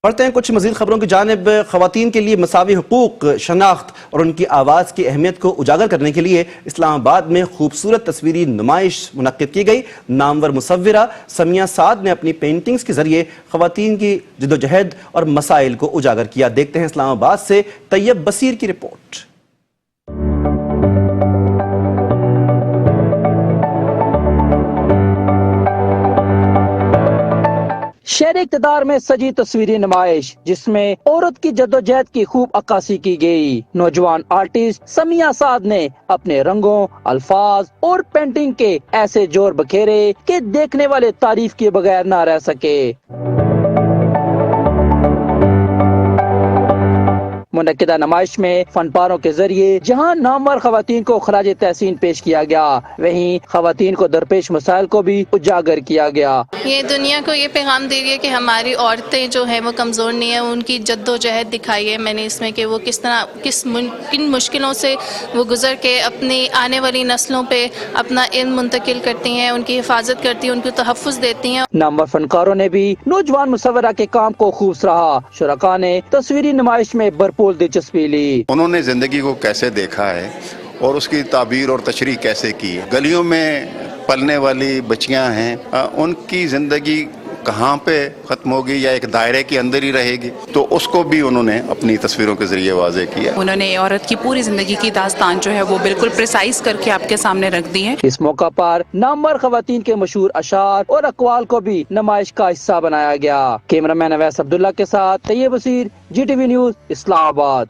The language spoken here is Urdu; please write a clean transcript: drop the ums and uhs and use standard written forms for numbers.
بڑھتے ہیں کچھ مزید خبروں کی جانب۔ خواتین کے لیے مساوی حقوق، شناخت اور ان کی آواز کی اہمیت کو اجاگر کرنے کے لیے اسلام آباد میں خوبصورت تصویری نمائش منعقد کی گئی۔ نامور مصورہ سمیہ سعد نے اپنی پینٹنگز کے ذریعے خواتین کی جدوجہد اور مسائل کو اجاگر کیا۔ دیکھتے ہیں اسلام آباد سے طیب بصیر کی رپورٹ۔ شہر اقتدار میں سجی تصویری نمائش جس میں عورت کی جدوجہد کی خوب عکاسی کی گئی۔ نوجوان آرٹسٹ سمیہ سعد نے اپنے رنگوں، الفاظ اور پینٹنگ کے ایسے جوڑ بکھیرے کہ دیکھنے والے تعریف کیے بغیر نہ رہ سکے۔ منعقدہ نمائش میں فن پاروں کے ذریعے جہاں نامور خواتین کو خراج تحسین پیش کیا گیا، وہیں خواتین کو درپیش مسائل کو بھی اجاگر کیا گیا۔ یہ دنیا کو یہ پیغام دے رہی ہے کہ ہماری عورتیں جو ہیں وہ کمزور نہیں ہیں، ان کی جد و جہد دکھائی ہے میں نے اس میں کہ وہ کس طرح کن مشکلوں سے وہ گزر کے اپنی آنے والی نسلوں پہ اپنا علم منتقل کرتی ہیں، ان کی حفاظت کرتی ہیں، ان کو تحفظ دیتی ہیں۔ نامور فنکاروں نے بھی نوجوان مصورہ کے کام کو خوب سراہا۔ شرکاء نے تصویری نمائش میں بھرپور دلچسپی لی۔ انہوں نے زندگی کو کیسے دیکھا ہے اور اس کی تعبیر اور تشریح کیسے کی ہے۔ گلیوں میں پلنے والی بچیاں ہیں، ان کی زندگی کہاں پہ ختم ہوگی یا ایک دائرے کے اندر ہی رہے گی، تو اس کو بھی انہوں نے اپنی تصویروں کے ذریعے واضح کیا۔ انہوں نے عورت کی پوری زندگی کی داستان جو ہے وہ بالکل پریسائز کر کے آپ کے سامنے رکھ دی ہے۔ اس موقع پر نامور خواتین کے مشہور اشعار اور اقوال کو بھی نمائش کا حصہ بنایا گیا۔ کیمرہ مین اویس عبداللہ کے ساتھ طیب بصیر، جی ٹی وی نیوز، اسلام آباد۔